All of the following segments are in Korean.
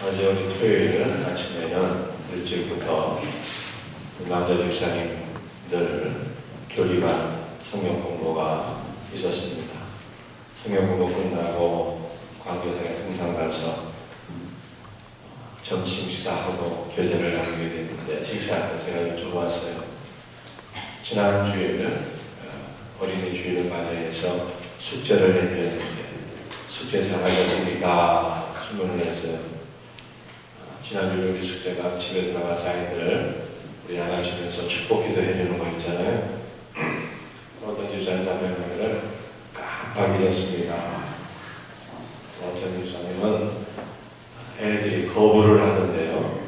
어제 우리 토요일 아침에는 일찍부터 남자 집사님들 교리반 성경 공부가 있었습니다. 성경 공부 끝나고 관계사에 등산 가서 점심 식사하고 교제를 나누게 됐는데 식사하고 제가 여쭤봤어요. 지난 주일 어린이 주일을 맞이해서 숙제를 해드렸는데 숙제 잘하셨습니까? 질문을 했어요. 지난주 우리 숙제가 집에 들어가서 아이들 우리 안아주면서 축복기도 해주는 거 있잖아요. 어떤 집사님 답변하기를 깜빡 잊었습니다. 어떤 집사님은 애들이 거부를 하던데요.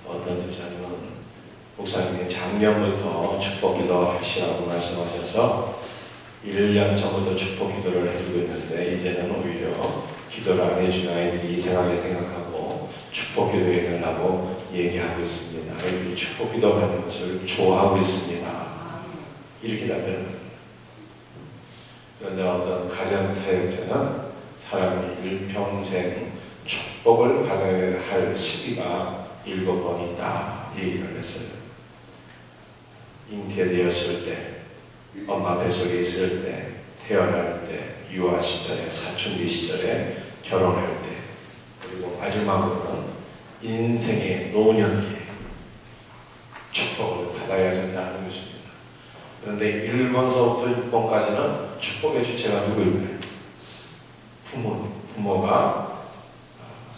어떤 집사님은 목사님이 작년부터 축복기도 하시라고 말씀하셔서 1년 전부터 축복기도를 해주고 있는데 이제는 오히려 기도를 안 해주는 아이들이 이상하게 생각하고 축복기도 해달라고 얘기하고 있습니다. 아이들이 축복기도 받는 것을 좋아하고 있습니다. 이렇게 답변합니다. 그런데 어떤 가정사역자는 사람이 일평생 축복을 받아야 할 시기가 7번 있다 얘기를 했어요. 잉태되었을 때, 엄마 뱃속에 있을 때, 태어날 때, 유아 시절에, 사춘기 시절에, 결혼할 때, 그리고 마지막으로는 인생의 노년기에 축복을 받아야 된다는 것입니다. 그런데 1번서부터 6번까지는 축복의 주체가 누구일까요? 부모님. 부모가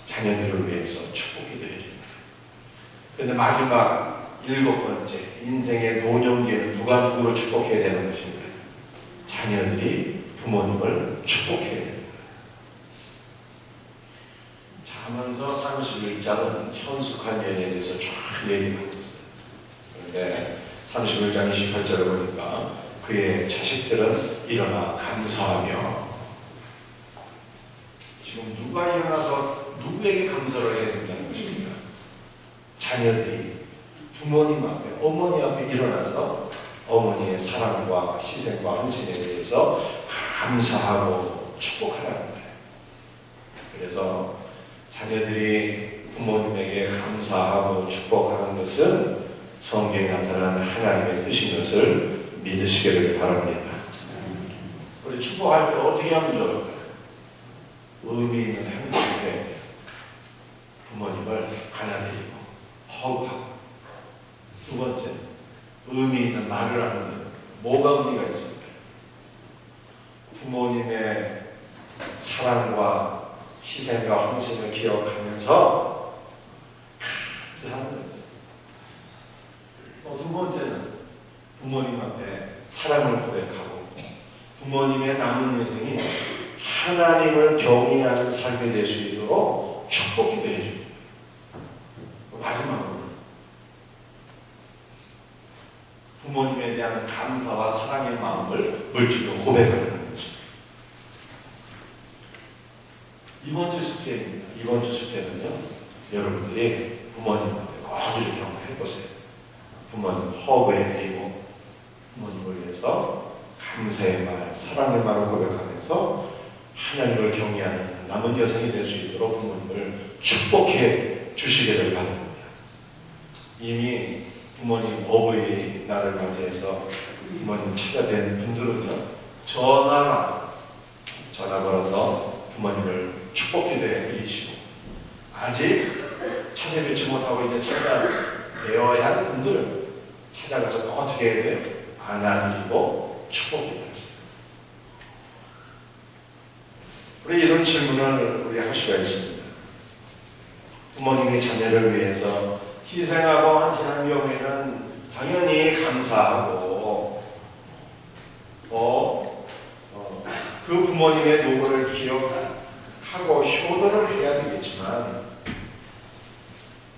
자녀들을 위해서 축복기도 해줍니다. 그런데 마지막 7번째 인생의 노년기에는 누가 누구를 축복해야 되는 것인가요? 자녀들이 부모님을 축복해야 됩니다. 자문서 31장은 현숙한 여인에 대해서 쫙 얘기하고 있어요. 그런데 31장 28절을 보니까 그의 자식들은 일어나 감사하며, 지금 누가 일어나서 누구에게 감사를 해야 된다는 것입니까? 자녀들이 부모님 앞에, 어머니 앞에 일어나서 어머니의 사랑과 희생과 헌신에 대해서 감사하고 축복하라는 거예요. 그래서 자녀들이 부모님에게 감사하고 축복하는 것은 성경에 나타난 하나님의 뜻인 것을 믿으시기를 바랍니다. 우리 축복할 때 어떻게 하면 좋을까요? 의미 있는 행동을 해야 돼요. 부모님을 안아드리고 허그하고. 두 번째, 의미 있는 말을 하는 것. 뭐가 의미가 있을까요? 부모님의 사랑과 희생과 헌신을 기억하면서 하는 거죠. 두 번째는 부모님 앞에 사랑을 고백하고 부모님의 남은 인생이 하나님을 경외하는 삶이 될 수 있도록 축복기도 해줍니다. 마지막으로 부모님에 대한 감사와 사랑의 마음을 물질로 고백하는 거죠. 이번 주 숙제입니다. 이번 주 숙제는요, 여러분들이 부모님 앞에 꼭 이렇게 한번 해보세요. 부모님 허그해드리고 부모님을 위해서 감사의 말, 사랑의 말을 고백하면서 하나님을 경외하는 남은 여생이 될 수 있도록 부모님을 축복해 주시기를 바랍니다. 이미 부모님 어버이 날을 맞이해서 부모님 찾아뵌 분들은요, 전화 걸어서 부모님을 축복기도해 드리시고, 아직 찾아뵙지 못하고 이제 찾아뵈어야 하는 분들은 찾아가서 어떻게 해야 돼요? 안아드리고 축복기도 하세요. 우리 이런 질문을 우리 할 수가 있습니다. 부모님이 자녀를 위해서 희생하고 헌신한 경우에는 당연히 감사하고 그 부모님의 노고를 기억하고 효도를 해야 되겠지만,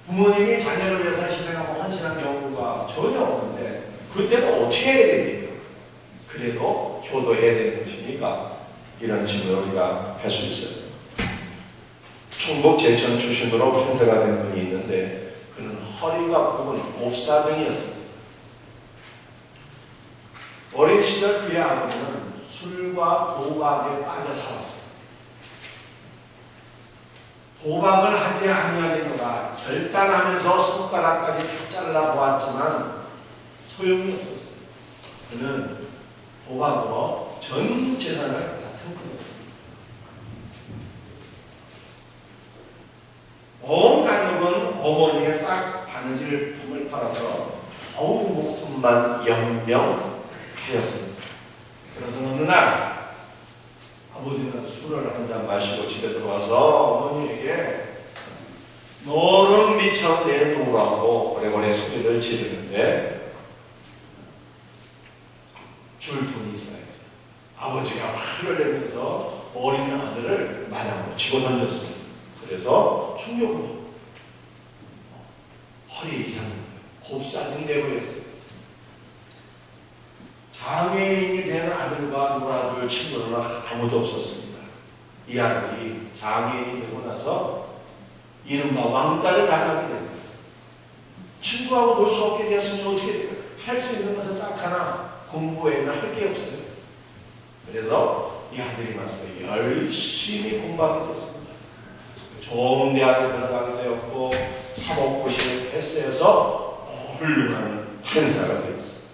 부모님이 자녀를 위해서 희생하고 헌신한 경우가 전혀 없는데 그때는 어떻게 해야 됩니까? 그래도 효도해야 되는 것입니까? 이런 질문을 우리가 할 수 있어요. 충북 제천 출신으로 판사가 된 분이 있는데 그는 허리가 굽은 곱사등이었습니다. 어린 시절 그의 아버지는 술과 도박에 빠져 살았어요. 도박을 하지 아니하겠노라 결단하면서 손가락까지 다 잘라 보았지만 소용이 없었어요. 그는 도박으로 전 재산을 다 탕감했습니다. 온 가족은 어머니의 싹 바느질 품을 팔아서 겨우 목숨만 연명하였습니다. 그러던 어느 날 아버지는 술을 한 잔 마시고 집에 들어와서 어머니에게 너는 미쳐 내놓으라고 오래오래 소리를 지르는데 줄 돈이 있어야 돼. 아버지가 화를 내면서 어린 아들을 마당으로 집어 던졌어요. 그래서 충격으로 허리 이상 곱살이 내버렸어요. 장애인이 된 아들과 놀아줄 친구는 아무도 없었습니다. 이 아들이 장애인이 되고 나서 이른바 왕따를 당하게 됩니다. 친구하고 놀 수 없게 되었으니 어떻게 돼요? 할 수 있는 것은 딱 하나, 공부 외에는 할 게 없어요. 그래서 이 아들이 와서 열심히 공부하게 됐습니다. 좋은 대학에 들어가게 되었고 사법고시를 패스해서 훌륭한 판사가 되었습니다.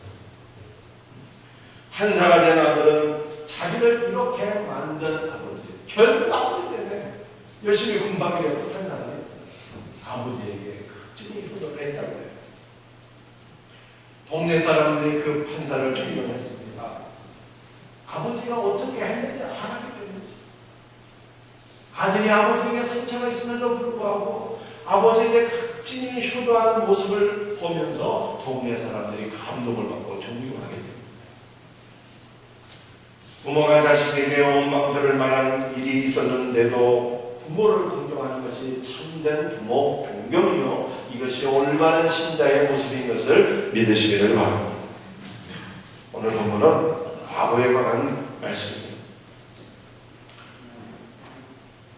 판사가 된 아들은 자기를 이렇게 만든 아버지, 결국 아버지 때문에 열심히 공부하게 되었고 판사가 됐잖아요. 아버지에게 극진히 효도를 했다고 해요. 동네 사람들이 그 판사를 존경했습니다. 아버지가 어떻게 했는지 알았기 때문이죠. 아들이 아버지에게 상처가 있음에도 불구하고 아버지에게 극진히 효도하는 모습을 보면서 동네 사람들이 감동을 받고 존경하게 됩니다. 부모가 자식에게 원망 들을 만한 일이 있었는데도 부모를 공경하는 것이 참된 부모 공경이요 이것이 올바른 신자의 모습인 것을 믿으시기를 바랍니다. 오늘 본문은 과거에 관한 말씀입니다.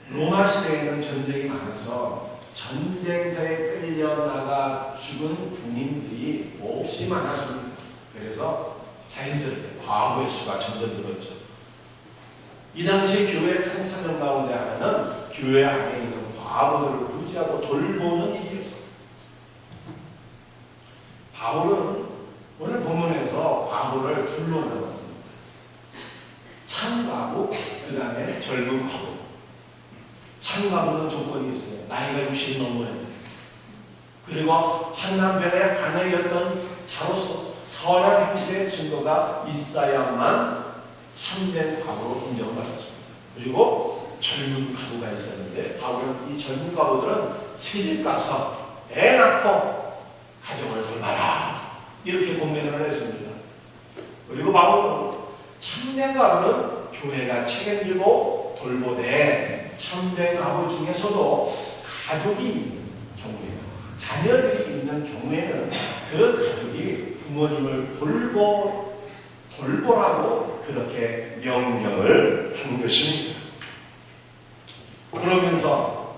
로마 시대에는 전쟁이 많아서 전쟁터에 끌려나가 죽은 군인들이 몹시 많았습니다. 그래서 자연스럽게 과거의 수가 점점 늘었죠. 이 당시 교회의 큰 사명 가운데 하나는 교회 안에 있는 과부들을 구제하고 돌보는 일이었습니다. 바울은 오늘 본문에서 과부를 둘로 나눴습니다. 참과부, 그 다음에 젊은 과부. 참과부는 조건이 있어요. 나이가 60 넘어야 돼요. 그리고 한 남편의 아내였던 자로서 선한 행실의 증거가 있어야만 참된 과부로 인정받았습니다. 그리고 젊은 과부가 있었는데 바울은 이 젊은 과부들은 시집 가서 애 낳고 가정을 돌봐라 이렇게 권면을 했습니다. 그리고 바울은 참된 과부는 교회가 책임지고 돌보되 참된 과부 중에서도 가족이 있는 경우에 자녀들이 있는 경우에는 그 가족이 부모님을 돌보라고 그렇게 명령을 한 것입니다. 그러면서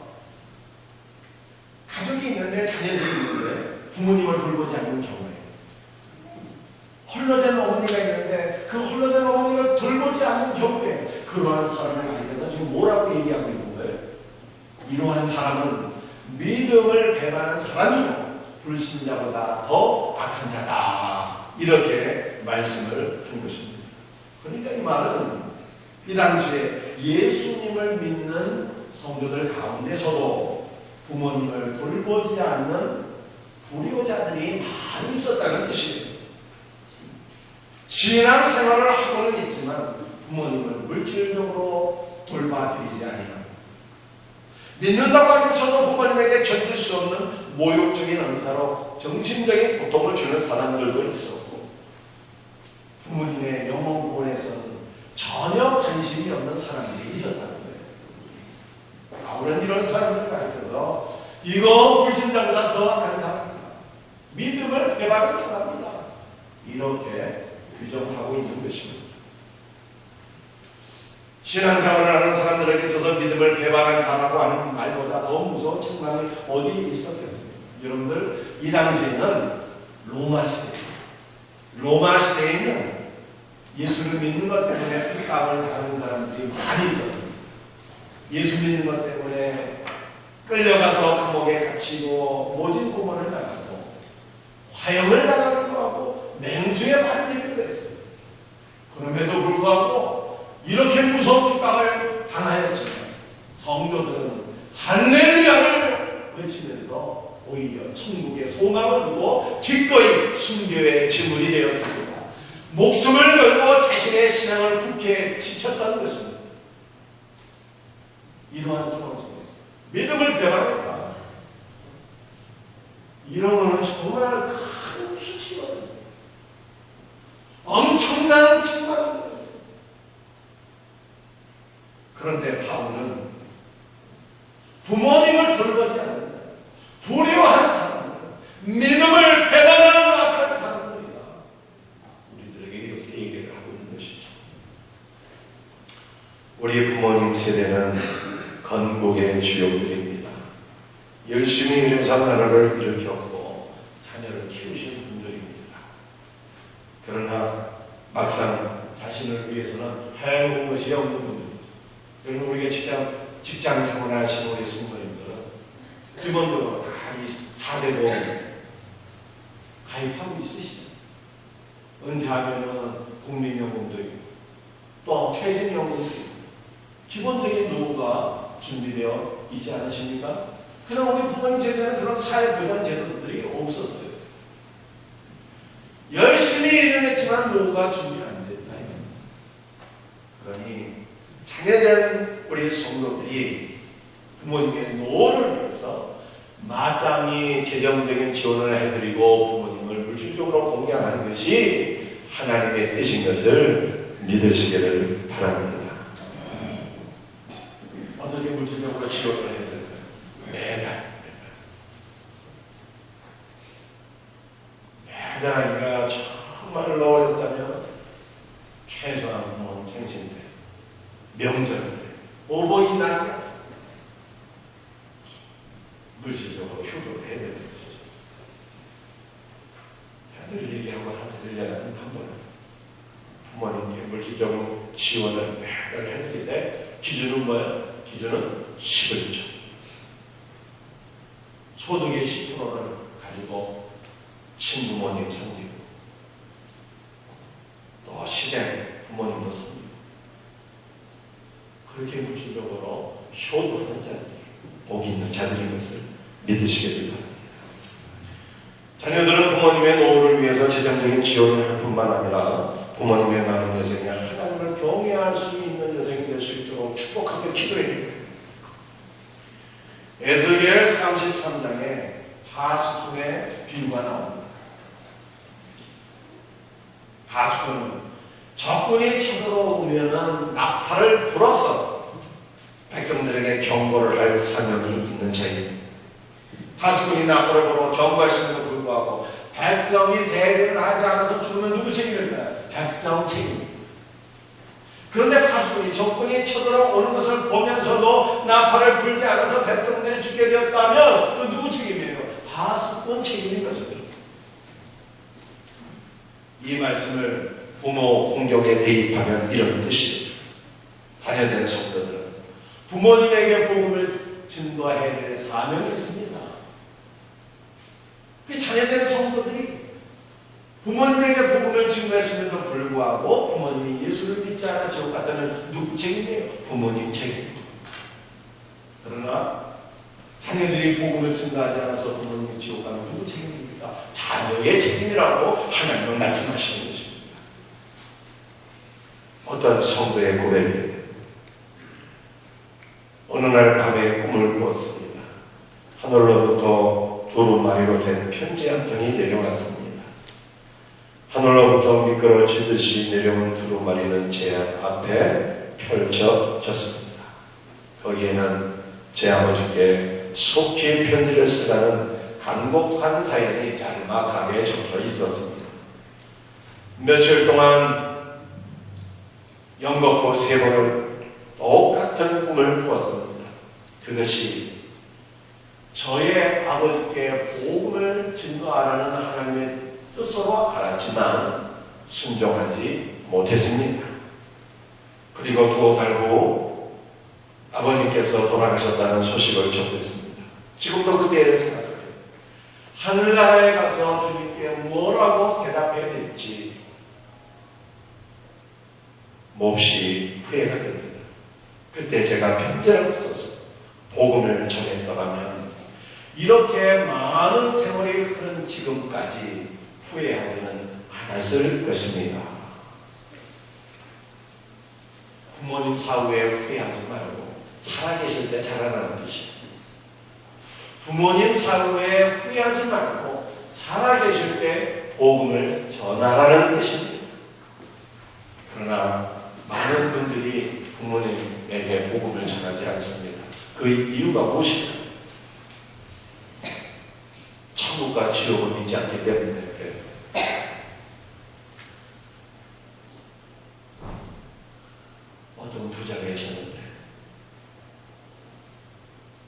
가족이 있는데 자녀들이 있는데 부모님을 돌보지 않는 경우에 홀로된 어머니가 있는데 그 홀로된 어머니를 돌보지 않는 경우에 그러한 사람을 가리켜서 지금 뭐라고 얘기하고 있는 거예요? 이러한 사람은 믿음을 배반한 사람이고 불신자보다 더 악한 자다 이렇게 말씀을 한 것입니다. 그러니까 이 말은 이 당시에 예수님을 믿는 성도들 가운데서도 부모님을 돌보지 않는 불효자들이 많이 있었다는 뜻이에요. 신앙생활을 하고는 있지만 부모님을 물질적으로 돌봐드리지 아니하고 믿는다고 하면서도 부모님에게 견딜 수 없는 모욕적인 은사로 정신적인 고통을 주는 사람들도 있었고 부모님의 영혼 구원에서는 전혀 관심이 없는 사람들이 있었다는 거예요. 바울은 이런 사람들을 가르쳐서 이거 불신자보다 더 악한 사람이다. 믿음을 배반한 사람이다. 이렇게 규정하고 있는 것입니다. 신앙생활을 하는 사람들에게 있어서 믿음을 배반한 자라고 하는 말보다 더 무서운 책망이 어디 있었겠습니까? 여러분들 이 당시에는 로마 시대에는 예수를 믿는 것 때문에 핍박을 당하는 사람들이 많이 있었습니다. 예수 믿는 것 때문에 끌려가서 감옥에 갇히고 모진 고문을 당하고 화형을 당하기도 하고 맹수에 빠지기도 했어요. 그럼에도 불구하고 이렇게 무서운 핍박을 당하였지만 성도들은 할렐루야를 외치면서 오히려 천국의 소망을 두고 기꺼이 순교의 증물이 되었습니다. 목숨을 걸고 자신의 신앙을 굳게 지켰다는 것입니다. 이러한 상황 속에서 믿음을 배워야겠다. 이런 거는 정말 큰 수치거든요. 엄청난 증거입니다. 그런데 바울은 부모님을 돌보지 않는다. 두려워하는 사람들, 믿음을 배반하는 악한 사람들이다. 우리들에게 이렇게 얘기를 하고 있는 것이죠. 우리 부모님 세대는 건국의 주역들입니다. 열심히 일해서 나라를 일으켰고 자녀를 키우신 분들입니다. 그러나 막상 자신을 위해서는 해놓은 것이 없는 분들입니다. 여러분, 우리가 직장 생활하시는 우리 성도님들은 기본적으로 다 이 4대 보험 가입하고 있으시죠. 은퇴하면은 국민연금도 있고 또 퇴직연금도 있고 기본적인 노후가 준비되어 있지 않으십니까? 그러나 우리 부모님 세대는 그런 사회보장 제도들이 없었어요. 열심히 일을 했지만 노후가 준비 안 됐다. 그러니 장애된 우리 성도들이 부모님의 노후를 위해서 마땅히 재정적인 지원을 해드리고 부모님을 물질적으로 공양하는 것이 하나님의 뜻인 것을 믿으시기를 바랍니다. 어떻게 물질적으로 지원을 해야 될까요? 매달 하기가 정말로 어렵다면 최소한 부모님 생신 때, 명절 때, 어버이날 물질적으로 효도를 해야 되는 것이죠. 늘 얘기하고 한 1년에 한 번 부모님께 물질적으로 지원을 매달 해드릴 때 기준은 뭐예요? 기준은 11조. 소득의 10%를 가지고 친부모님 섬기고 또 시댁 부모님도 섬기고 그렇게 물질적으로 효도하는 자들이 복이 있는 자들인 것을 믿으시기를 바랍니다. 자녀들은 부모님의 노후를 위해서 재정적인 지원을 할 뿐만 아니라 부모님의 남은 여생에 하나님을 경외할 수 있는 여생이 될 수 있도록 축복하며 기도해요. 에스겔 33장에 파수꾼의 비유가 나옵니다. 파수꾼은 적군이 쳐들어오면 나팔을 불어서 백성들에게 경고를 할 사명이 있는 자입니다. 파수꾼이 나팔을 불어 경고했음에도 불구하고 백성이 대비를 하지 않아서 죽으면 누구 책임일까요? 백성 책임입니다. 그런데 파수꾼이 적군이 쳐들어오는 것을 보면서도 나팔을 불지 않아서 백성들이 죽게 되었다면 또 누구 책임이에요? 파수꾼 책임인 것입니다. 이 말씀을 부모 공격에 대입하면 이런 뜻이에요. 자녀된 성도들은 부모님에게 복음을 증거해야 될 사명이 있습니다. 그 자녀된 성도들이 부모님에게 복음을 증거했음에도 불구하고 부모님이 예수를 믿지 않아 지옥 갔다면 누구 책임이에요? 부모님 책임입니다. 그러나 자녀들이 복음을 증거하지 않아서 부모님이 지옥 가면 누구 책임입니까? 자녀의 책임이라고 하나님은 말씀하시는 것입니다. 어떤 성도의 고백이에요. 어느 날 밤에 꿈을 꾸었습니다. 하늘로부터 두루마리로 된 편지 한 통이 내려왔습니다. 하늘로부터 미끄러지듯이 내려온 두루마리는 제 앞에 펼쳐졌습니다. 거기에는 제 아버지께 속히 편지를 쓰라는 간곡한 사연이 짤막하게 적혀 있었습니다. 며칠 동안 연거푸 3번을 똑같은 꿈을 꾸었습니다. 그것이 저의 아버지께 복음을 증거하라는 하나님의 뜻으로 알았지만 순종하지 못했습니다. 그리고 2달 후 아버님께서 돌아가셨다는 소식을 접했습니다. 지금도 그때를 생각해요. 하늘나라에 가서 주님께 뭐라고 대답해야 될지 몹시 후회가 됩니다. 그때 제가 편지를 써서 복음을 전했더라면 이렇게 많은 세월이 흐른 지금까지 후회하지는 않았을 것입니다. 부모님 사후에 후회하지 말고 살아계실 때 자라나는 뜻이에요. 부모님 사후에 후회하지 말고 살아계실 때 복음을 전하라는 뜻입니다. 그러나 많은 분들이 부모님에게 복음을 전하지 않습니다. 그 이유가 무엇일까요? 천국과 지옥을 믿지 않기 때문에 그래요. 어떤 부자가 있었는데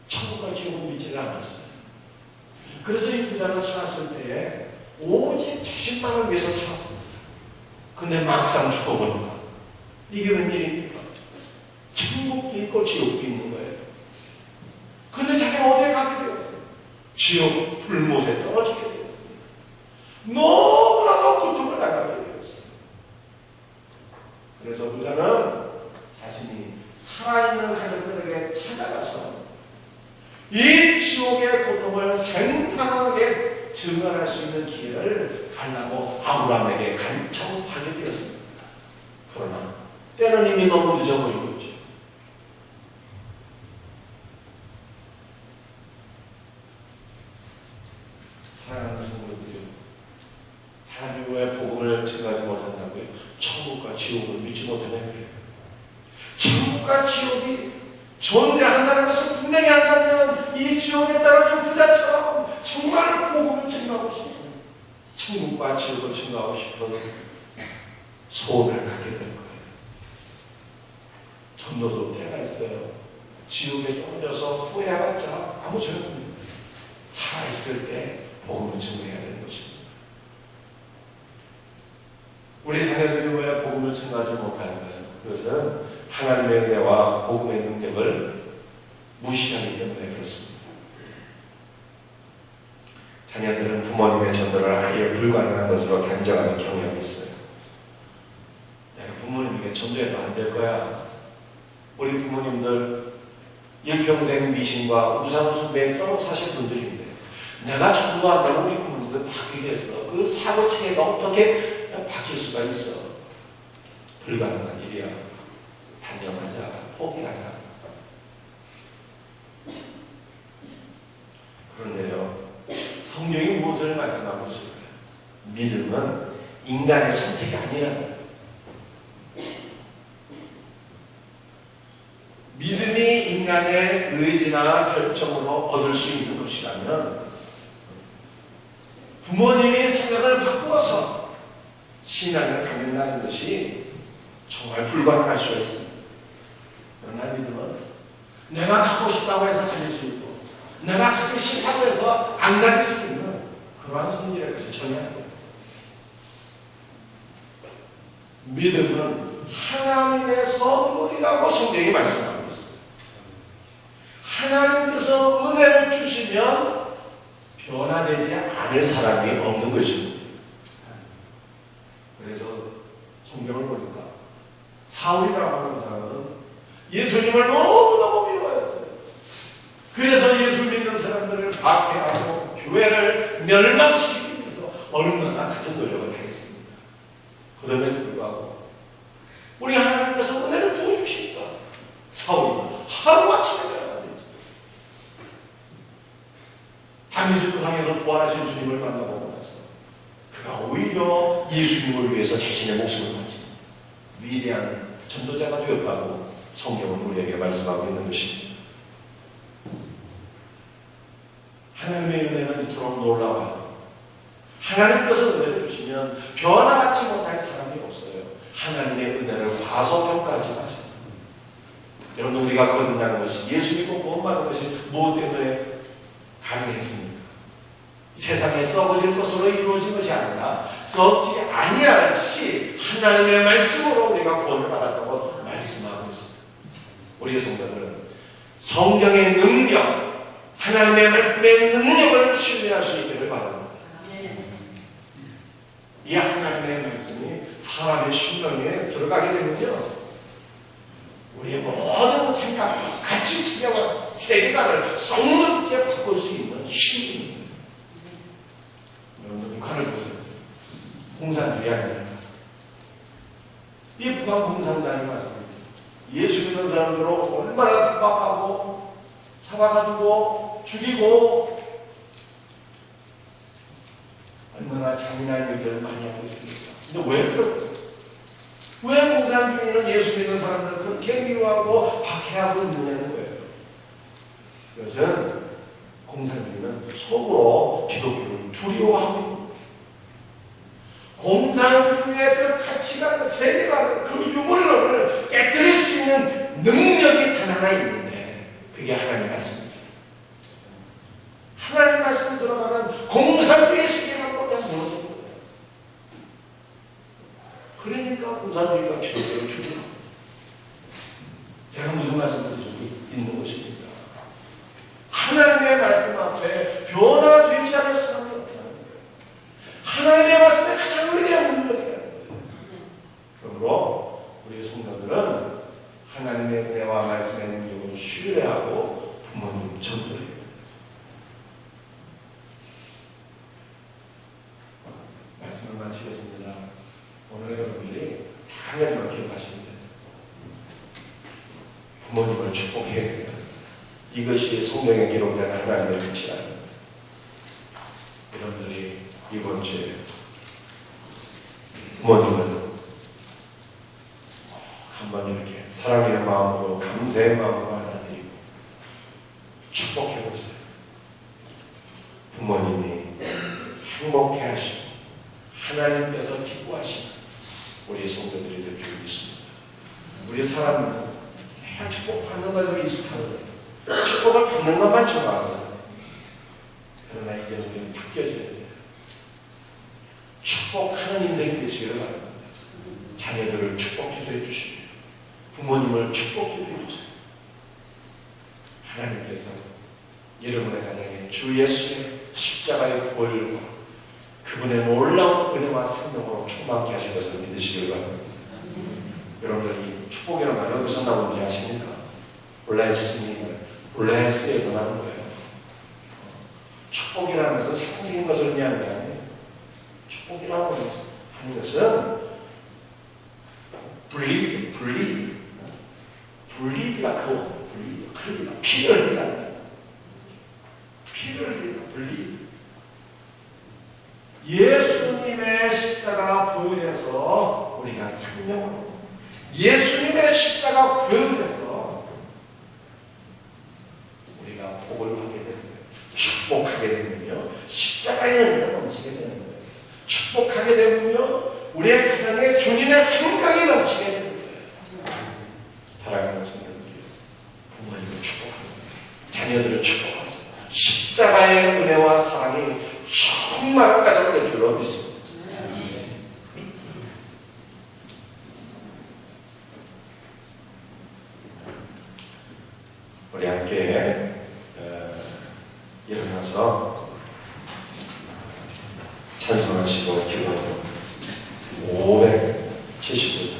천국과 지옥을 믿지를 않았어요. 그래서 이 부자는 살았을 때에 오직 자신만을 위해서 살았습니다. 근데 막상 죽어보니까 이게 웬일입니까? 천국도 있고 지옥도 있는 거예요. 근데 자기는 어디에 가게 되었어요? 지옥 불못에 떨어지게 되었습니다. 너무나도 고통을 당하게 되었어요. 그래서 부자는 자신이 살아있는 가족들에게 찾아가서 이 지옥의 고통을 생생하게 증언할 수 있는 기회를 달라고 아브라함에게 간청하게 되었습니다. 그러나 때는 이미 너무 늦어버리고 있죠. 사랑하는 성도들이요, 사람이 왜 복음을 증거하지 못한다고요? 천국과 지옥을 믿지 못하면 그래요. 천국과 지옥이 존재한다는 것을 분명히 한다면 이 지옥에 떨어진 부자처럼 정말 복음을 증거하고 싶은, 천국과 지옥을 증거하고 싶은 소원을 갖게 될 거예요. 전도도 때가 있어요. 지옥에 떨어져서 후회해봤자 아무 소용없습니다. 살아있을 때 복음을 증거해야 되는 것입니다. 우리 자녀들이 왜 복음을 증거하지 못하는가요? 그것은 하나님의 은혜와 복음의 능력을 무시하기 때문에 그렇습니다. 자녀들은 부모님의 전도를 아예 불가능한 것으로 단정하는 경향이 있어요. 내가 부모님에게 전도해도 안 될 거야. 우리 부모님들 일평생 미신과 우상숭배에 떨어 사실 분들인데 내가 전도한다고 우리 부모님들 바뀌겠어. 그 사고체계가 어떻게 바뀔 수가 있어. 불가능한 일이야. 단념하자. 포기하자. 그런데요, 성경이 무엇을 말씀하고 있을까요? 믿음은 인간의 선택이 아니라 믿음이 인간의 의지나 결정으로 얻을 수 있는 것이라면 부모님이 생각을 바꾸어서 신앙을 갖는다는 것이 정말 불가능할 수가 있습니다. 그러나 믿음은 내가 갖고 싶다고 해서 가질 수 있고 내가 갖기 싫다고 해서 안 가질 수 있는 그러한 성질의 것이 전혀 아니에요. 믿음은 하나님의 선물이라고 성경이 말씀합니다. 하나님께서 은혜를 주시면 변화되지 않을 사람이 없는 것입니다. 그래서 성경을 보니까 사울이라고 하는 사람은 예수님을 너무너무 미워했어요. 그래서 예수 믿는 사람들을 박해하고 교회를 멸망시키기 위해서 얼마나 가진 노력을 하겠습니다. 그럼에도 불구하고 우리 하나님께서 은혜를 부어주시니까 사울이 하루아침에 다메섹을 향해서 부활하신 주님을 만나보고 나서 그가 오히려 예수님을 위해서 자신의 목숨을 바친 위대한 전도자가 되었다고 성경은 우리에게 말씀하고 있는 것입니다. 하나님의 은혜는 이토록 놀라워요. 하나님께서 은혜를 주시면 변화받지 못할 사람이 없어요. 하나님의 은혜를 과소평가하지 마세요. 여러분, 우리가 거듭나는 것이 예수 믿고 구원받은 것이 무엇 때문에 가능했습니까? 세상에 썩어질 것으로 이루어진 것이 아니라 썩지 아니할 시 하나님의 말씀으로 우리가 구원을 받았다고 말씀하고 있습니다. 우리의 성도들은 성경의 능력, 하나님의 말씀의 능력을 신뢰할 수 있기를 바랍니다. 이 하나님의 말씀이 사람의 심령에 들어가게 되면요, 우리의 모든 생각, 가치 체계와 세계관을 썩는게 바꿀 수 있는 힘입니다. 여러분, 북한을 보세요. 공산주의 아닙니까? 이 북한 공산당이 맞습니다. 예수 믿는 사람들을 얼마나 핍박하고 잡아가지고 죽이고 얼마나 잔인한 일들을 많이 하고 있습니까? 근데 왜 그럴까요? 왜 공산주의는 예수 믿는 사람들을 그렇게 미워하고 박해하고 있느냐는 거예요. 그것은 공산주의는 속으로 기독교를 두려워하고 있는 거예요. 공산주의의 그 가치관, 세계관, 그 유물론을 깨뜨릴 수 있는 능력이 단 하나 있는데 그게 하나님 말씀이죠. 하나님 말씀 들어가면 공산주의 세계관도 그냥 무너지는 거예요. 그러니까 공산주의가 기독교를 죽이고, 제가 무슨 말씀을 드리고 있는 것입니까? 하나님의 말씀 앞에 변화되지 않을 사람이 없다는 거예요. 하나님의 말씀에 가장 위대한 능력이라는 거예요. 그러므로 우리 성도들은 하나님의 은혜와 말씀의 능력을 신뢰하고 부모님 전도해요. 말씀을 마치겠습니다. 오늘 여러분들이 한 가지만 기억하시면 돼요. 부모님을 축복해야 됩니다. 이것이 성경에 기록된 하나님의 빛이랍니다. 여러분들이 이번 주에 부모님을 한번 이렇게 사랑의 마음으로, 감사의 마음으로 하나님 축복해보세요. 부모님이 행복해 하시고 하나님께서 기뻐하시고 우리 성도들이 될 줄 믿습니다. 우리 사람은 축복받는 것으로 익숙하거든요. 축복을 받는 것만 좋아하거든요. 그러나 이제 우리는 바뀌어져야 돼요. 축복하는 인생이 되시기를 바랍니다. 자녀들을 축복해서 해주시고 부모님을 축복해서 해주세요. 하나님께서 여러분의 가정에 주 예수의 십자가의 보혈과 그분의 놀라운 은혜와 생명으로 충만케 하신 것을 믿으시길 바랍니다. 여러분들이 축복이라는 말이 어디서 나오는지 아십니까? 올라했으에서 나는 거예요. 축복이라는 것은 세상적인 것을 의미하는 게 아니에요. 축복이라고 하는 것은 분리가 그 흘리다, 피를 흘리다, 분리. 예수님의 십자가 보혈에서 우리가 생명으로, 예수님의 십자가 보혈에서 우리가 복을 받게 되는 거예요. 축복하게 되면요, 십자가의 은혜가 넘치게 되는 거예요. 축복하게 되면요, 우리의 가정에 주님의 생명이 넘치게 되는 거예요. 사랑하는 성도들이 부모님을 축복하세요. 자녀들을 축복하세요. 십자가의 은혜와 사랑이 충만한 가정을 될 줄로 믿습니다. 우리 함께 일어나서 찬송하시고 기도하도록 하겠습니다. 570분.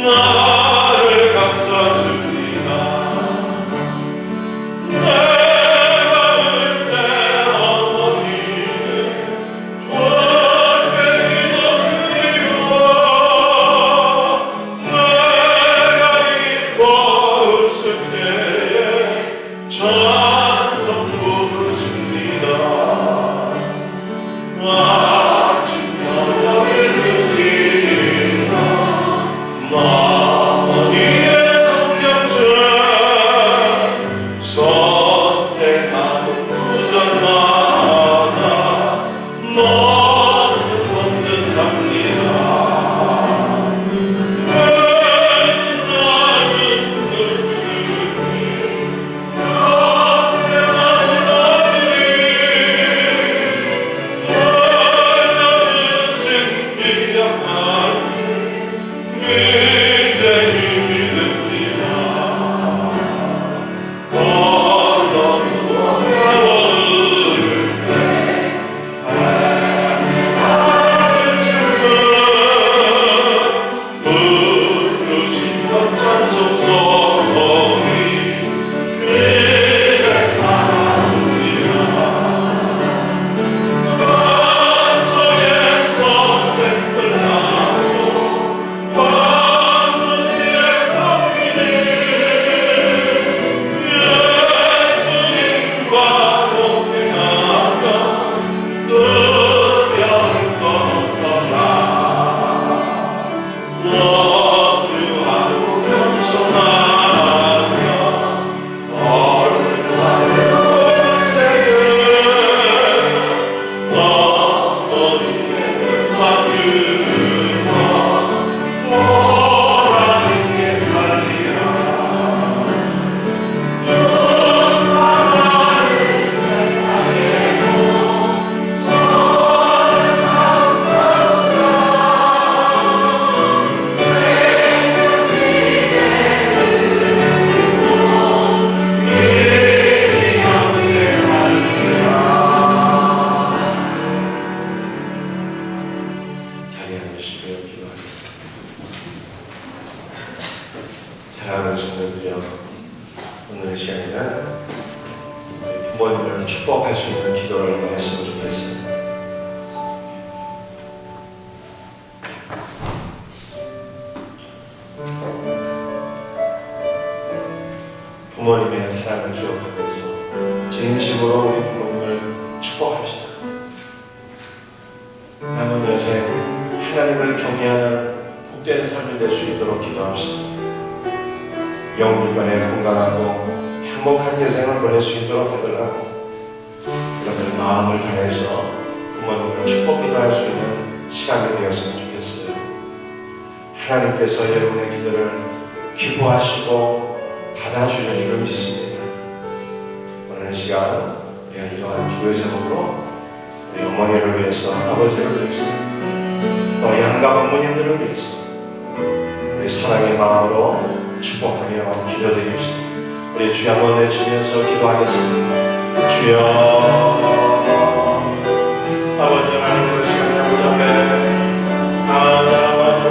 나를 감싸줍니다. 부모님의 사랑을 기억하면서 진심으로 우리 부모님을 축복합시다. 남은 여생 하나님을 경외하는 복된 삶이 될 수 있도록 기도합시다. 영물간에 건강하고 행복한 여생을 보낼 수 있도록 해달라고 여러분 마음을 다해서 부모님을 축복 기도할 수 있는 시간이 되었으면 좋겠어요. 하나님께서 여러분의 기도를 기뻐하시고 받아주실 줄 믿습니다. 오늘 시간 우리가 이러한 기도의 제목으로 우리 어머니를 위해서, 아버지를 위해서, 또 양가 부모님들을 위해서 우리 사랑의 마음으로 축복하며 기도드립시다. 우리 주여 한번 외치면서 기도하겠습니다. 주여, 아버지 하나님, 그 시간에 앞에 나아가로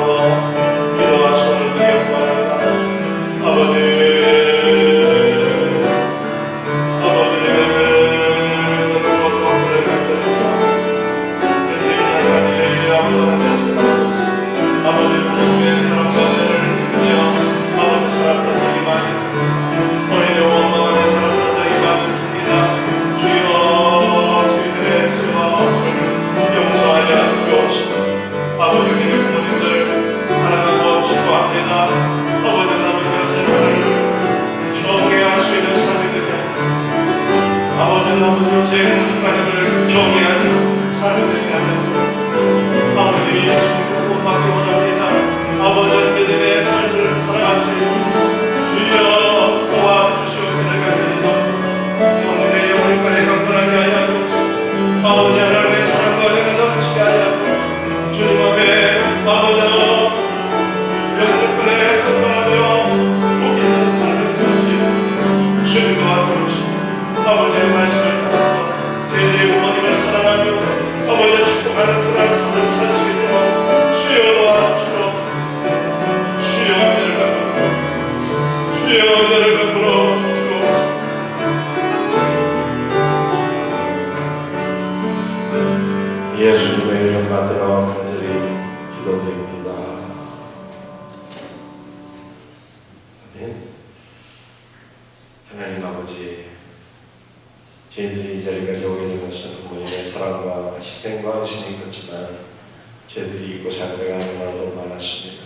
기도와 손을 들여 구합니다. 아버지, 하나님을 경외하는 삶을 되게 하여 아버지 예수님을 본받기 원합니다. 아버지 믿음의 삶을 살아갈 수 있는 주여 도와주시오. 내려가리이다. 영혼의 영혼까지 강건하게 하여 주옵소서. 아버지 하나님의 사랑과 은혜가 넘치게 하여 주옵소서. 주님 앞에 아버지 영혼의 강건하며 복 있는 삶을 살 수 있는 주님과 함께 오시고 아버지의 말씀을 저희들이 부모님을 사랑하며 아버지를 축복하는 그런 삶을 살 수 있도록 주여 도와주옵소서. 주여 은혜를 베풀어 주옵소서. 주여 은혜를 베풀어 주옵소서. 예수님의 이름 받들어 간절히 기도드립니다. 아멘. 하나님 아버지, 저희들이 이 자리까지 오게 된 것은 부모님의 사랑과 희생과 헌신이 컸지만 저희들이 잊고 살 때가 너무나도 많았습니다.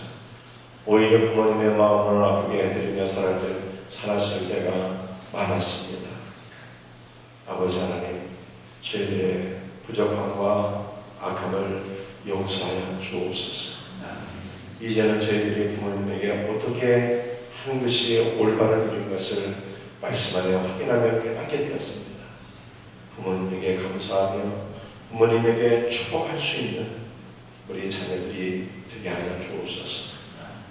오히려 부모님의 마음을 아프게 해드리며 살았을 때가 많았습니다. 아버지 하나님, 저희들의 부족함과 악함을 용서하여 주옵소서. 이제는 저희들이 부모님에게 어떻게 하는 것이 올바른 일인 것을 말씀하며 확인하며 깨닫게 되었습니다. 부모님에게 감사하며 부모님에게 축복할 수 있는 우리 자녀들이 되게 하여 주옵소서.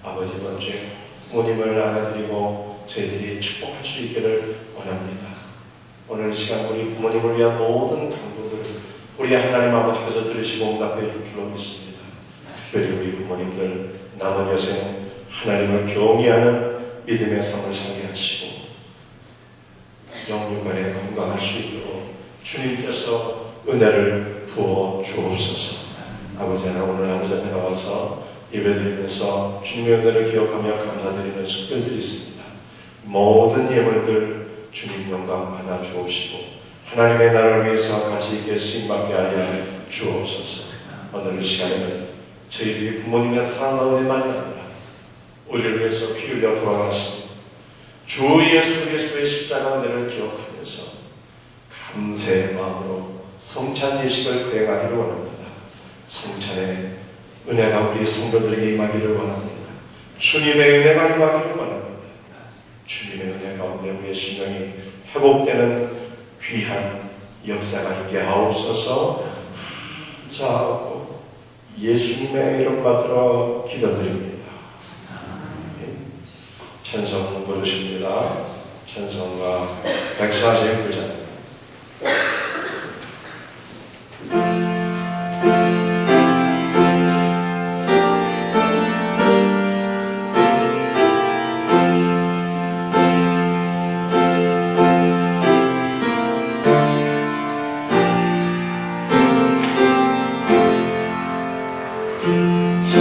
아버지 먼저 부모님을 알아드리고 저희들이 축복할 수 있기를 원합니다. 오늘 시간 우리 부모님을 위한 모든 간구들 우리 하나님 아버지께서 들으시고 응답해 줄 줄로 믿습니다. 특별히 우리 부모님들 남은 여생 하나님을 경외하는 믿음의 삶을 살게 하시고 영육간에 건강할 수 있도록 주님께서 은혜를 부어 주옵소서. 아버지 하나 오늘 아버지 앞에 나와서 예배드리면서 주님의 은혜를 기억하며 감사드리는 숙별들이 있습니다. 모든 예물들 주님 영광 받아 주옵시고 하나님의 나라를 위해서 같이 있게 쓰임받게 하여 주옵소서. 오늘 시간에는 저희들이 부모님의 사랑과 은혜만이 아니라 우리를 위해서 피 흘려 돌아가신 주 예수 그리스도의 십자가 은혜를 기억하면서 감사의 마음으로 성찬 예식을 수행하기를 원합니다. 성찬의 은혜가 우리 성도들에게 임하기를 원합니다. 주님의 은혜가 임하기를 원합니다. 주님의 은혜 가운데 우리의 심령이 회복되는 귀한 역사가 있게 하옵소서. 감사하고 예수님의 이름 받들어 기도드립니다. 찬송 부르십니다. 찬송가 149장. 주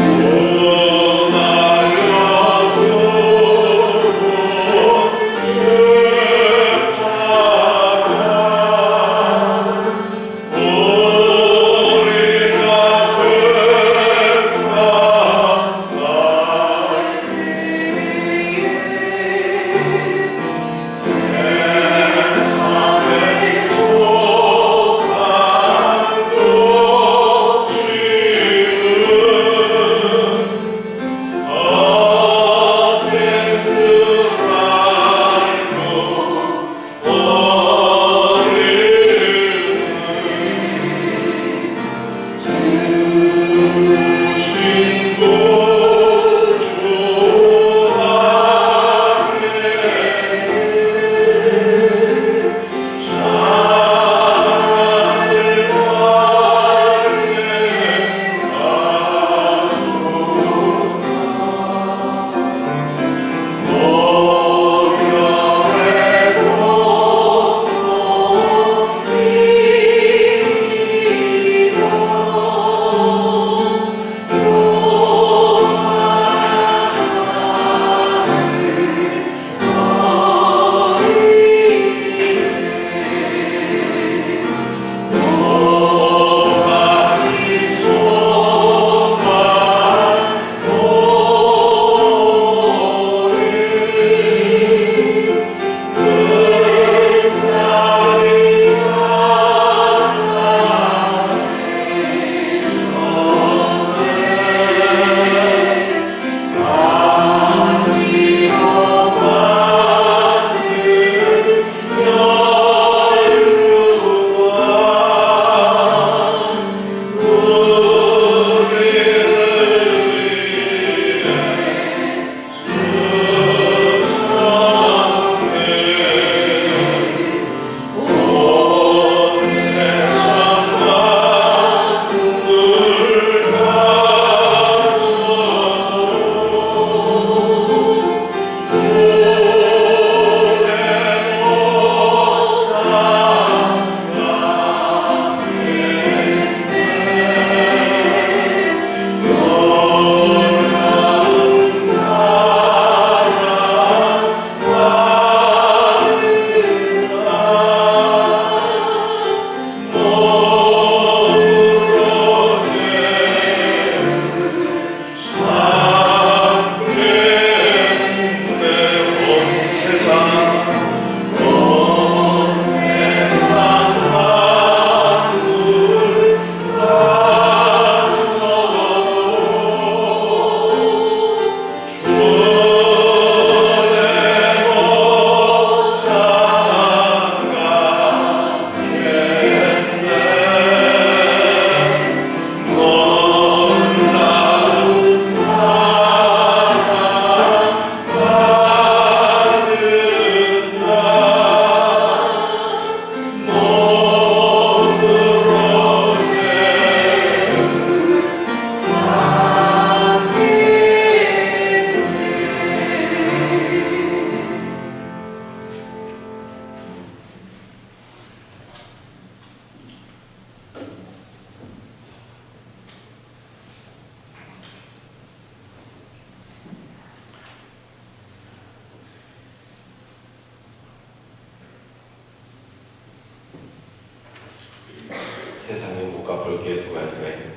볼 게 두 가지가 있는데,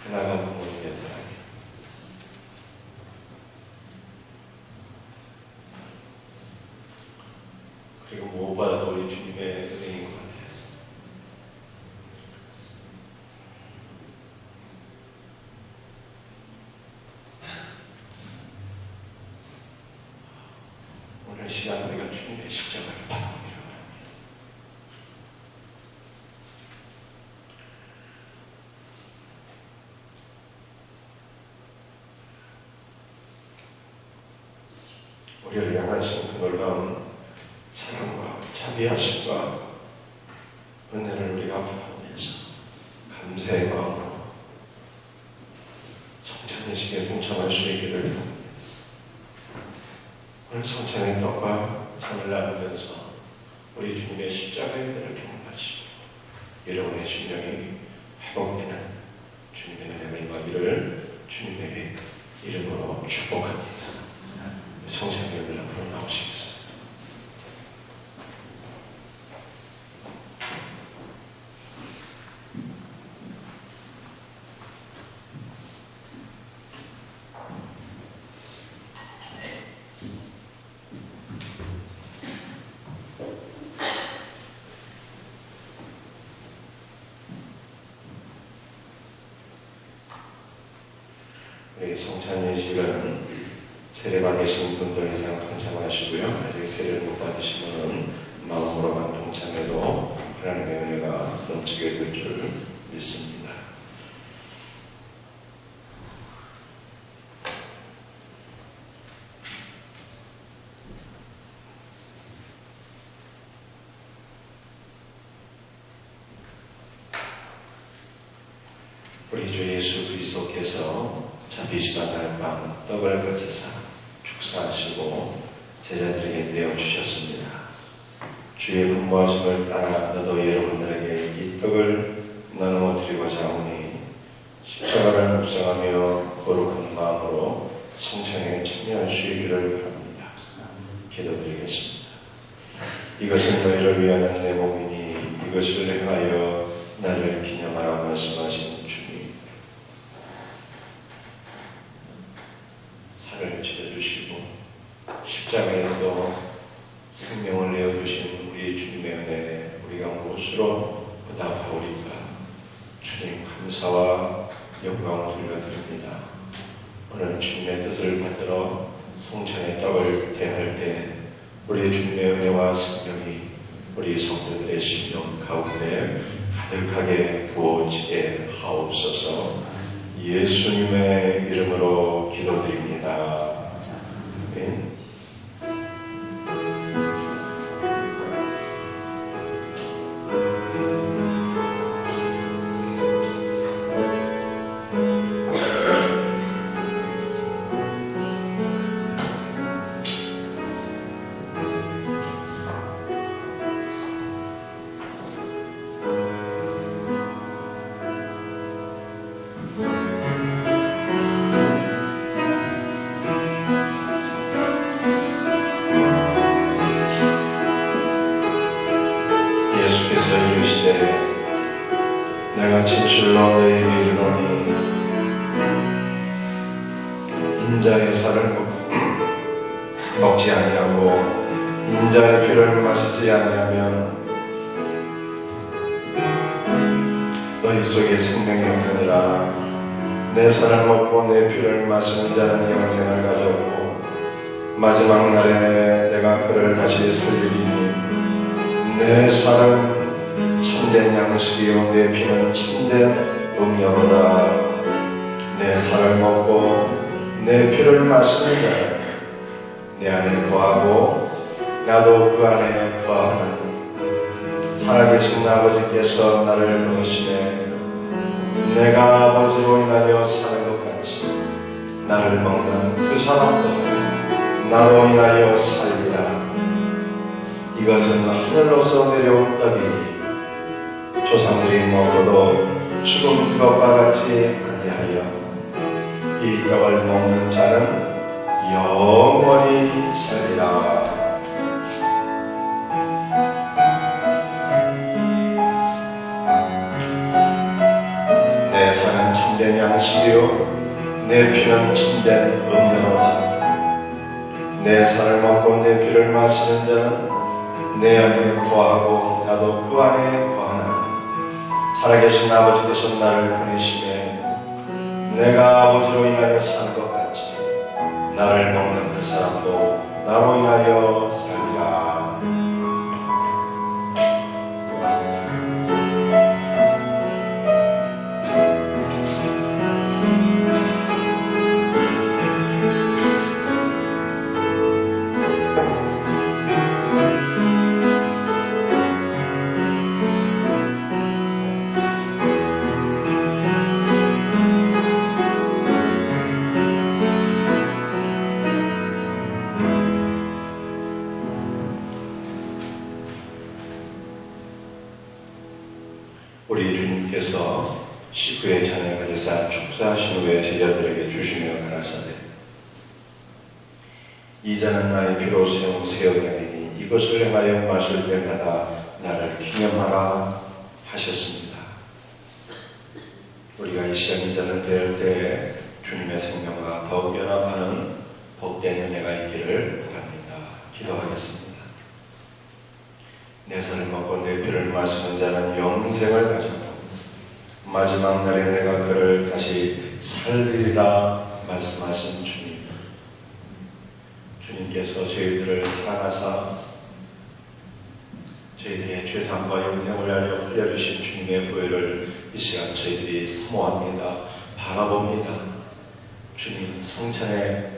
하나가 부모님의 사랑이에요. 그리고 무엇보다도 우리 주님의 은혜인 것 같아요. 오늘 시간 우리가 주님의 십자가를 바라보기를 바랍니다. 우리를 향하신 그 놀라운 사랑과 자비하심과 은혜를 우리가 바라보면서 감사의 마음으로 성찬예식에 동참할 수 있기를 바랍니다. 오늘 성찬의 떡과 잔을 나누면서 우리 주님의 십자가의 은혜를 경험하시고 여러분의 심령이 회복되는 주님의 은혜가 임하기를 주님의 이름으로 축복합니다. 성찬의 은혜를 앞으로 나오시겠습니다. 우리 성찬예식은 세례 받으신 분들 이상 동참하시고요. 아직 세례를 못 받으신 분은 마음으로만 동참해도 하나님의 은혜가 넘치게 될 줄 믿습니다. 우리 주 예수 그리스도께서 잡히시던 날 밤 떡을 거치사 축사하시고 제자들에게 내어주셨습니다. 주의 분부하심을 따라 너도 여러분들에게 이 떡을 나누어 드리고자 하오니 십자가를 묵상하며 거룩한 마음으로 성찬에 참여할 수 있기를 바랍니다. 기도드리겠습니다. 이것은 너희를 위하는 내 몸이니 이것을 행하여 나를 기념하라 말씀하신 주님, 살을 지어주시고 십자가에서 생명을 내어주신 우리 주님의 은혜 우리가 무엇으로 보답하오리까. 주님 감사와 영광을 돌려드립니다. 오늘 주님의 뜻을 받들어 성찬의 떡을 대할 때 우리 주님의 은혜와 생명이 우리 성도들의 심령 가운데 가득하게 부어지게 하옵소서. 예수님의 이름으로 기도드립니다. 네. 예수께서 이르시되 내가 진실로 너희에게 이르노니 인자의 살을 먹지 아니하고 인자의 피를 마시지 아니하면 너희 속에 생명이 없느니라. 내 살을 먹고 내 피를 마시는 자는 영생을 가졌고 마지막 날에 내가 그를 다시 살리리니 내 살은 참된 양식이요 내 피는 참된 음료로다. 내 살을 먹고 내 피를 마시는 자는 내 안에 거하고 나도 그 안에 거하나니 살아계신 아버지께서 나를 부르시네. 내가 아버지로 인하여 사는 것 같이 나를 먹는 그 사람도 나로 인하여 살리라. 이것은 하늘로서 내려온 떡이니 조상들이 먹어도 죽은 그것과 같이 아니하여 이 떡을 먹는 자는 영원히 살리라. 「 살은 참된 양식이요 내 피는 참된 음료로다. 내 살을 먹고 내 피를 마시는 자는 내 안에 거하고 나도 그 안에 거하나니 살아계신 아버지께서 나를 보내심에 내가 아버지로 인하여 사는 것 같이 나를 먹는 그 사람도 나로 인하여 살리라. 우리 주님께서 식구의 잔을 가져사 축사하신 후에 제자들에게 주시며 가라사대 이 잔은 나의 피로 세운 새 언약이니 이것을 행하여 마실 때마다 나를 기념하라 하셨습니다. 우리가 이 시간 이 잔을 뗄 때 주님의 생명과 더욱 연합하는 복된 은혜가 있기를 바랍니다. 기도하겠습니다. 내 살을 먹고 내 피를 마시는 자는 영생을 가지고 마지막 날에 내가 그를 다시 살리리라 말씀하신 주님, 주님께서 저희들을 사랑하사 저희들의 죄상과 영생을 알려 흘려주신 주님의 보혈을 이 시간 저희들이 사모합니다. 바라봅니다. 주님 성찬에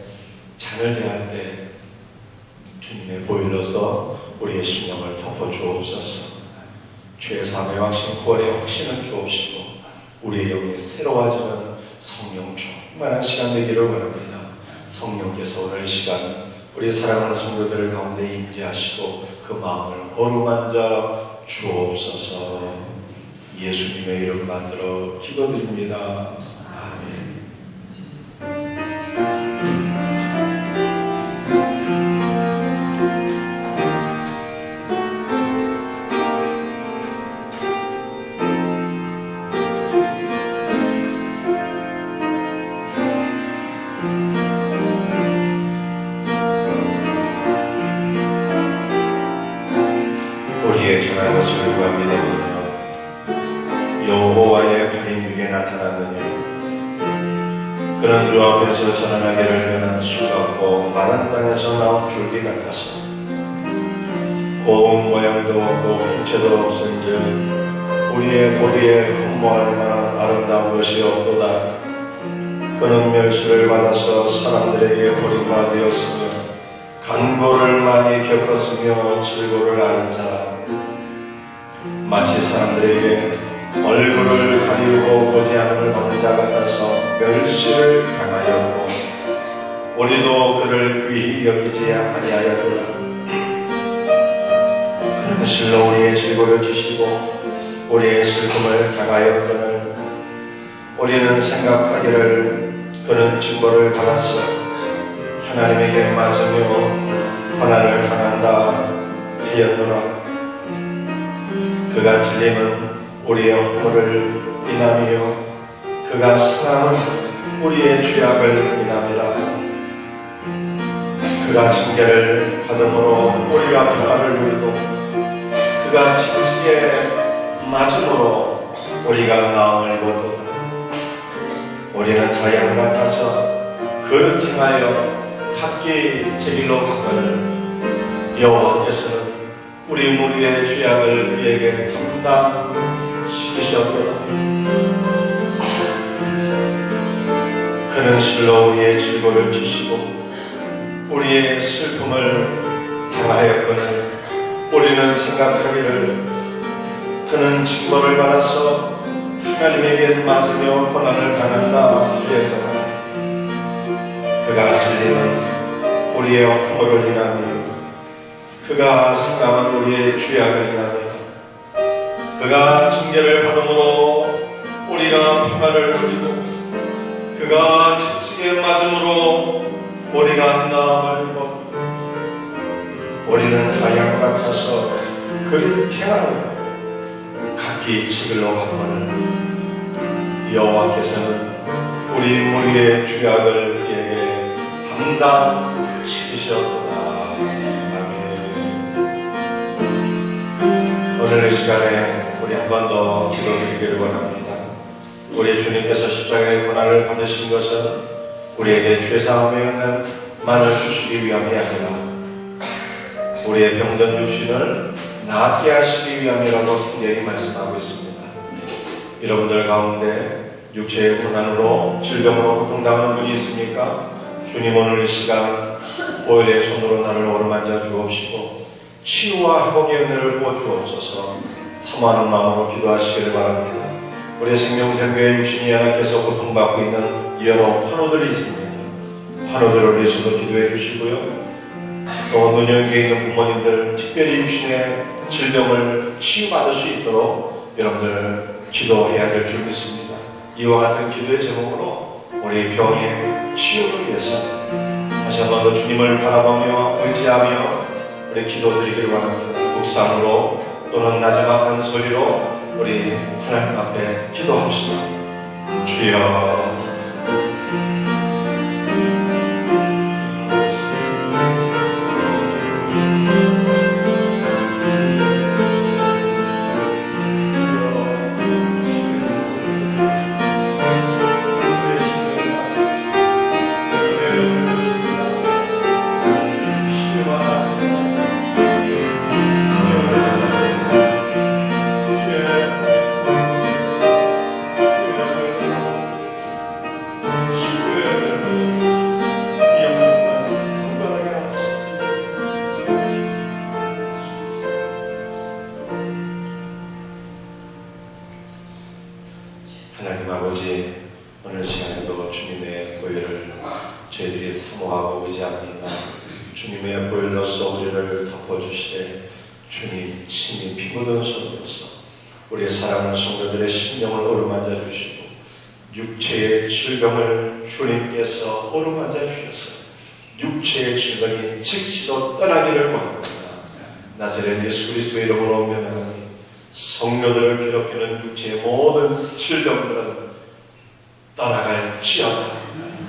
잔을 대할 때 주님의 보혈로서 우리의 심령을 덮어주옵소서. 죄사함의 확신, 구원의 확신을 주옵시고 우리의 영이 새로워지는 성령 충만한 시간 되기를 바랍니다. 성령께서 오늘 이 시간 우리 사랑하는 성도들 가운데 임재하시고 그 마음을 어루만져 주옵소서. 예수님의 이름 받들어 기도드립니다. 아멘. 우리의 전한 것을 누가 믿었느냐? 여호와의 팔이 육에 나타났느냐? 그는 주 앞에서 전환하기를 변한 수 같고 마른 땅에서 나온 줄기 같았어. 고운 모양도 없고 형체도 없은즉 우리의 보기에 흠모할 만한 아름다운 것이 없도다. 그는 멸시를 받아서 사람들에게 버림받았으며 간고를 많이 겪었으며 질고를 앓은 자라. 마치 사람들에게 얼굴을 가리우고 보지 않음을 받는 자 같아서 멸시를 당하였고 우리도 그를 귀히 여기지 아니하였도다. 그는 실로 우리의 질고를 지시고 우리의 슬픔을 당하였거늘 우리는 생각하기를 그는 징벌을 받았어 하나님에게 맞으며 고난을 당한다 하였노라. 그가 찔림은 우리의 허물을 인함이요 그가 상함은 우리의 죄악을 인함이라. 그가 징계를 받음으로 우리가 평안을 누리고 그가 징계에 맞음으로 우리가 나음을 입었도다. 우리는 다 양 같아서 그를 행하여 각기 제 길로 갔거늘 여호와께서는 우리 무리의 죄악을 그에게 담당시키셨도다. 그는 실로 우리의 질고를 지시고 우리의 슬픔을 당하였거늘 우리는 생각하기를 그는 징벌을 받아서 하나님에게 맞으며 고난을 당한다 하였거늘 그가 찔림은 우리의 허물을 인하며 그가 상함은 우리의 죄악을 인하며 그가 징계를 받음으로 우리가 평안을 누리고 그가 채찍에 맞음으로 우리가 나음을 입었고 우리는 다 양 같아서 그를 행하여 각기 지 길로 갔거늘 여호와께서는 우리 우리의 죄악을 그에게 감당시키셨구나. 아멘. 오늘 이 시간에 우리 한 번 더 기도드리기를 원합니다. 우리 주님께서 십자가의 고난을 받으신 것은 우리에게 죄사함의 은혜만을 주시기 위함이 아니라 우리의 병든 육신을 낫게 하시기 위함이라고 성경이 말씀하고 있습니다. 여러분들 가운데 육체의 고난으로 질병으로 고통당하는 분이 있습니까? 주님 오늘 이 시간 보혈의 손으로 나를 어루만져 주옵시고 치유와 회복의 은혜를 부어 주옵소서. 사모하는 마음으로 기도하시기를 바랍니다. 우리 생명샘교회 육신이 연합해서 고통받고 있는 여러 환우들이 있습니다. 환우들을 위해서도 기도해 주시고요. 또 노년기에 있는 부모님들 특별히 육신의 질병을 치유받을 수 있도록 여러분들 기도해야 될 줄 믿습니다. 이와 같은 기도의 제목으로 우리 병의 치유를 위해서 다시 한 번 더 주님을 바라보며 의지하며 우리 기도드리기를 원합니다. 묵상으로 또는 나지막한 소리로 우리 하나님 앞에 기도합시다. 주여 하나님 아버지, 오늘 시간에도 주님의 보혈을 저희들이 사모하고 의지합니다. 주님의 보혈로서 우리를 덮어주시되 주님 친히 피 묻은 손으로서 우리의 사랑하는 성도들의 심령을 어루만져 주시고 육체의 질병을 주님께서 어루만져 주셔서 육체의 질병이 즉시로 떠나기를 원합니다. 나사렛 예수 그리스도의 이름으로 명하노니 성도들을 괴롭히는 육체의 모든 질병들은 떠나갈지어다.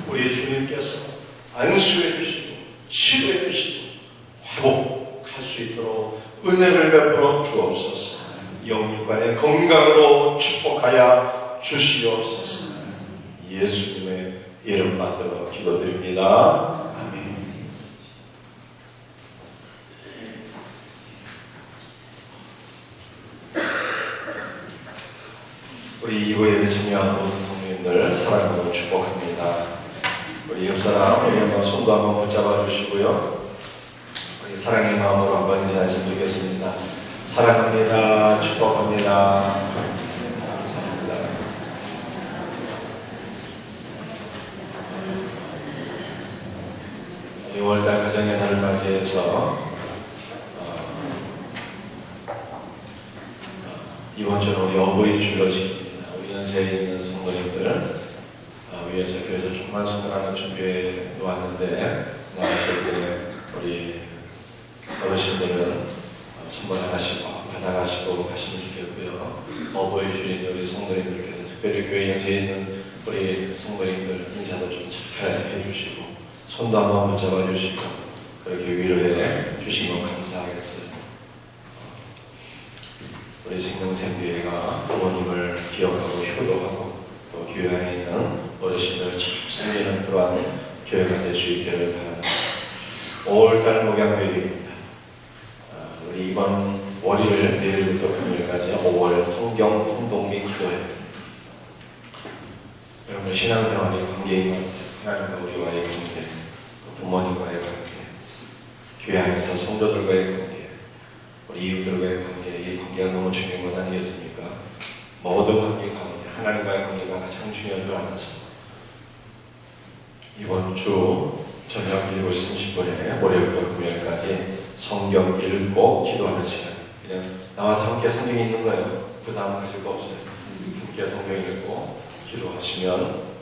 우리 주님께서 안수해 주시고 치료해 주시고 회복할 수 있도록 은혜를 베풀어 주옵소서. 영육간의 건강으로 축복하여 주시옵소서. 예수님의 이름 받들어 기도드립니다. 아멘. 우리 2부 예배 참여한 모든 성도님들 사랑하고 축복합니다. 우리 옆사람 우리 한번 손도 한번 붙잡아 주시고요. 우리 사랑의 마음으로 한번 인사했으면 좋겠습니다. 사랑합니다. 축복합니다. 감사합니다. 6월달 가정의 날을 맞이해서 이번 주는 우리 어버이 주로 지킵니다. 우리 연세에 있는 성도님들 위해서 교회에서 조그만 선물 하나 준비해 놓았는데 나가실 때 우리 어르신들은 선물 하나씩 받아가시고 가시면 좋겠고요. 어버이 주인 우리 성도님들께서 특별히 교회 연세에 있는 우리 성도님들 인사도 좀 잘 해주시고 손도 한번 붙잡아 주시고 그렇게 위로해 주시면 감사하겠어요. 우리 생명샘교회가 부모님을 기억하고 효도하고 또 교회 안에 있는 어르신들을 잘 살리는 그러한 교회가 될 수 있기를 바랍니다. 5월달 목양교회입니다. 우리 이번 월요일 내일부터 금요일까지 5월 성경 혼동기 기도회. 여러분 신앙생활이 관계인 것 같아요. 하나님과 우리와의 관계, 또 부모님과의 관계, 교회 안에서 성도들과의 관계, 우리 이웃들과의 관계, 이 관계가 너무 중요한 것 아니겠습니까? 모든 관계 가운데 하나님과의 관계가 가장 중요한 줄 알아서 이번 주 저녁 7시 30분에 월요일부터 금요일까지 성경 읽고 기도하는 시간. 그냥 나와서 함께 성경이 있는 거예요. 부담 가질 거 없어요. 함께 성경 읽고 기도하시면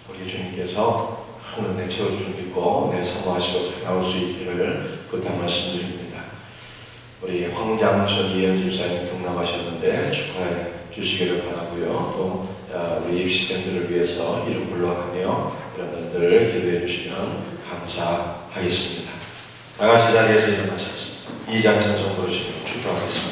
우리 주님께서 큰 은혜 채워줄 믿고 내 사모하시고 나올 수 있기를 부탁 말씀드립니다. 우리 황장순 이현 집사님 등남하셨는데 축하해 주시기를 바라고요. 또 우리 입시생들을 위해서 이름 불러가며 여러분들 기도해 주시면 감사하겠습니다. 다 같이 자리에서 일어나셔서 2장 찬송 부르시면 축도하겠습니다.